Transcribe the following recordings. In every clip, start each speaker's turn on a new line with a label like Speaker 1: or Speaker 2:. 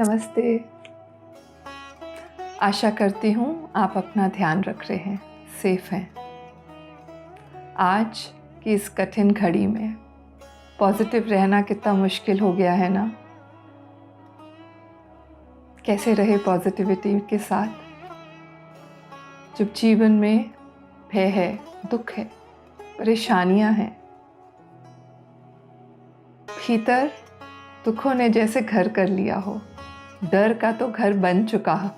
Speaker 1: नमस्ते। आशा करती हूँ आप अपना ध्यान रख रहे हैं, सेफ हैं। आज की इस कठिन घड़ी में पॉजिटिव रहना कितना मुश्किल हो गया है ना। कैसे रहे पॉजिटिविटी के साथ जब जीवन में भय है, दुख है, परेशानियाँ हैं। भीतर दुखों ने जैसे घर कर लिया हो, डर का तो घर बन चुका है।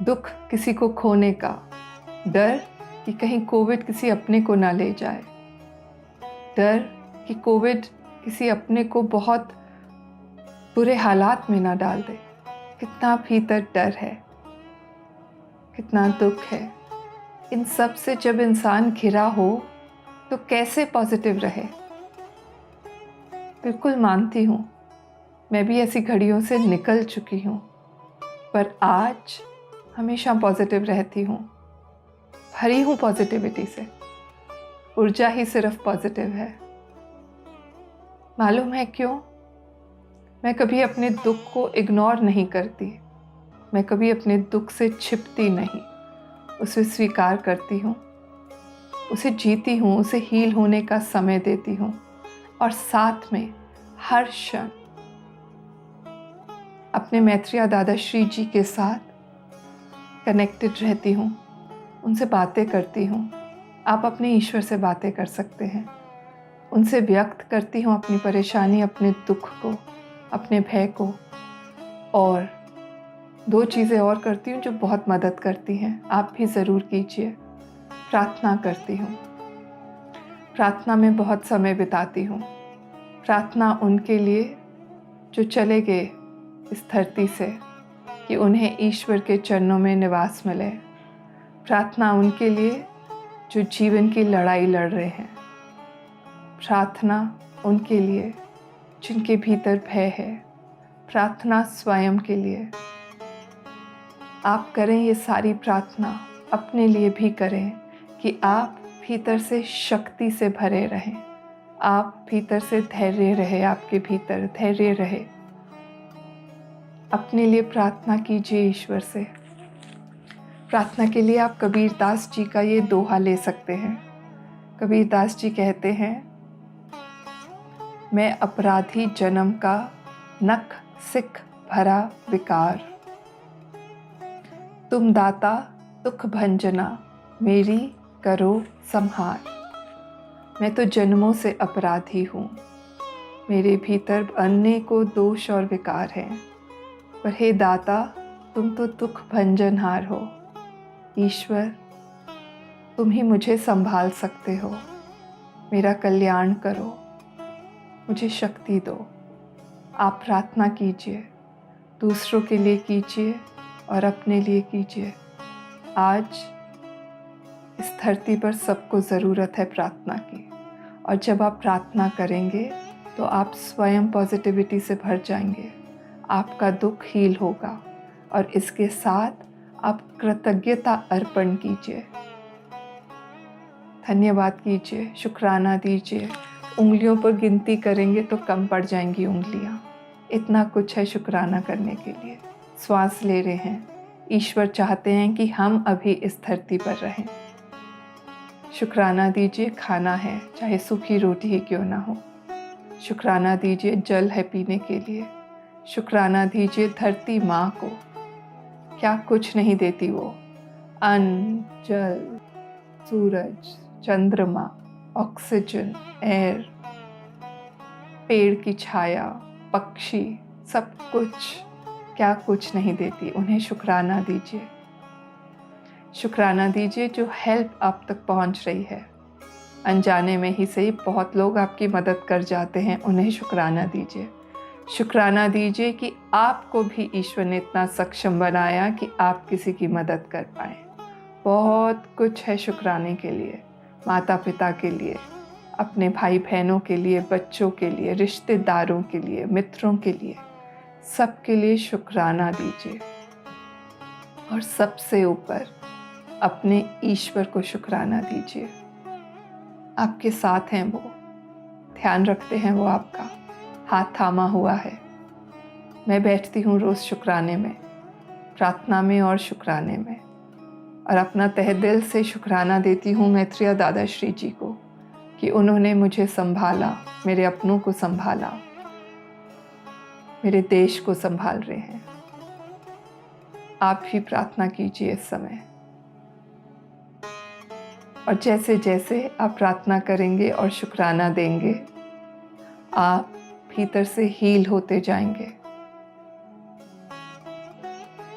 Speaker 1: दुख किसी को खोने का, डर कि कहीं कोविड किसी अपने को ना ले जाए, डर कि कोविड किसी अपने को बहुत बुरे हालात में ना डाल दे। कितना भीतर डर है, कितना दुख है। इन सब से जब इंसान घिरा हो तो कैसे पॉजिटिव रहे। बिल्कुल मानती हूँ, मैं भी ऐसी घड़ियों से निकल चुकी हूँ, पर आज हमेशा पॉजिटिव रहती हूँ। भरी हूँ पॉजिटिविटी से, ऊर्जा ही सिर्फ पॉजिटिव है। मालूम है क्यों? मैं कभी अपने दुख को इग्नोर नहीं करती, मैं कभी अपने दुख से छिपती नहीं, उसे स्वीकार करती हूँ, उसे जीती हूँ, उसे हील होने का समय देती हूँ और साथ में हर क्षण अपने मैत्रेय दादा श्री जी के साथ कनेक्टेड रहती हूँ, उनसे बातें करती हूँ। आप अपने ईश्वर से बातें कर सकते हैं, उनसे व्यक्त करती हूँ अपनी परेशानी, अपने दुख को, अपने भय को। और दो चीज़ें और करती हूँ जो बहुत मदद करती हैं, आप भी ज़रूर कीजिए। प्रार्थना करती हूँ, प्रार्थना में बहुत समय बिताती हूँ। प्रार्थना उनके लिए जो चले गए इस धरती से, कि उन्हें ईश्वर के चरणों में निवास मिले। प्रार्थना उनके लिए जो जीवन की लड़ाई लड़ रहे हैं। प्रार्थना उनके लिए जिनके भीतर भय है। प्रार्थना स्वयं के लिए। आप करें ये सारी प्रार्थना, अपने लिए भी करें कि आप भीतर से शक्ति से भरे रहें, आप भीतर से धैर्य रहे, आपके भीतर धैर्य रहे। अपने लिए प्रार्थना कीजिए ईश्वर से। प्रार्थना के लिए आप कबीरदास जी का ये दोहा ले सकते हैं। कबीरदास जी कहते हैं, मैं अपराधी जन्म का, नख सिख भरा विकार। तुम दाता दुख भंजना, मेरी करो संहार। मैं तो जन्मों से अपराधी हूँ, मेरे भीतर अनेकों दोष और विकार हैं, पर हे दाता तुम तो दुख भंजनहार हो। ईश्वर तुम ही मुझे संभाल सकते हो, मेरा कल्याण करो, मुझे शक्ति दो। आप प्रार्थना कीजिए, दूसरों के लिए कीजिए और अपने लिए कीजिए। आज इस धरती पर सबको ज़रूरत है प्रार्थना की, और जब आप प्रार्थना करेंगे तो आप स्वयं पॉजिटिविटी से भर जाएंगे। आपका दुख हील होगा और इसके साथ आप कृतज्ञता अर्पण कीजिए, धन्यवाद कीजिए, शुक्राना दीजिए। उंगलियों पर गिनती करेंगे तो कम पड़ जाएंगी उंगलियां। इतना कुछ है शुक्राना करने के लिए। श्वास ले रहे हैं, ईश्वर चाहते हैं कि हम अभी इस धरती पर रहें। शुक्राना दीजिए, खाना है, चाहे सूखी रोटी ही क्यों ना हो। शुक्राना दीजिए, जल है पीने के लिए। शुक्राना दीजिए धरती माँ को, क्या कुछ नहीं देती वो। अन्न, जल, सूरज, चंद्रमा, ऑक्सीजन, एयर, पेड़ की छाया, पक्षी, सब कुछ, क्या कुछ नहीं देती। उन्हें शुक्राना दीजिए। शुक्राना दीजिए जो हेल्प आप तक पहुंच रही है। अनजाने में ही सही बहुत लोग आपकी मदद कर जाते हैं, उन्हें शुक्राना दीजिए। शुक्राना दीजिए कि आपको भी ईश्वर ने इतना सक्षम बनाया कि आप किसी की मदद कर पाएँ। बहुत कुछ है शुक्राने के लिए। माता पिता के लिए, अपने भाई बहनों के लिए, बच्चों के लिए, रिश्तेदारों के लिए, मित्रों के लिए, सबके लिए शुक्राना दीजिए। और सबसे ऊपर अपने ईश्वर को शुक्राना दीजिए। आपके साथ हैं वो, ध्यान रखते हैं वो, आपका हाथ थामा हुआ है, मैं बैठती हूँ रोज़ शुक्राने में, प्रार्थना में और शुक्राने में, और अपना तहे दिल से शुक्राना देती हूँ मैत्रेय दादाश्री जी को कि उन्होंने मुझे संभाला, मेरे अपनों को संभाला, मेरे देश को संभाल रहे हैं। आप भी प्रार्थना कीजिए इस समय, और जैसे जैसे आप प्रार्थना करेंगे और शुक्राना देंगे, आप भीतर से हील होते जाएंगे।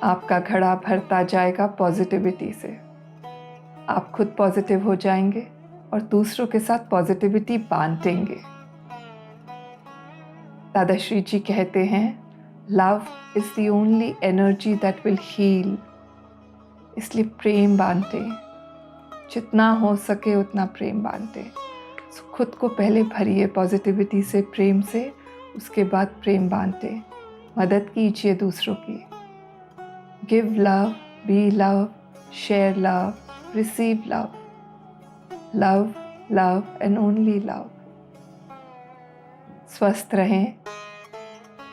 Speaker 1: आपका घड़ा भरता जाएगा पॉजिटिविटी से। आप खुद पॉजिटिव हो जाएंगे और दूसरों के साथ पॉजिटिविटी बांटेंगे। दादाश्री जी कहते हैं, love is the only energy that will heal. इसलिए प्रेम बांटे, जितना हो सके उतना प्रेम बांटे। खुद को पहले भरिए पॉजिटिविटी से, प्रेम से, उसके बाद प्रेम बांटे। मदद कीजिए दूसरों की। Give love, be love, share love, receive love. Love, love and only love. स्वस्थ रहें,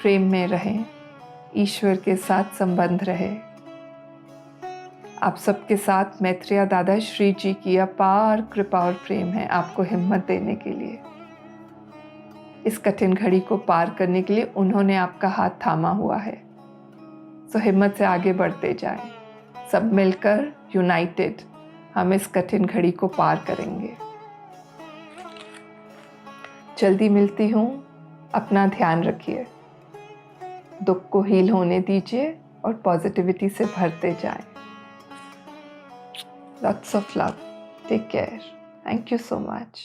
Speaker 1: प्रेम में रहें, ईश्वर के साथ संबंध रहे। आप सबके साथ मैत्रेय दादाश्री जी की अपार कृपा और प्रेम है आपको हिम्मत देने के लिए। इस कठिन घड़ी को पार करने के लिए उन्होंने आपका हाथ थामा हुआ है। सो हिम्मत से आगे बढ़ते जाएं। सब मिलकर यूनाइटेड हम इस कठिन घड़ी को पार करेंगे। जल्दी मिलती हूँ। अपना ध्यान रखिए, दुख को हील होने दीजिए और पॉजिटिविटी से भरते जाएं। Lots of love. Take care. Thank you so much.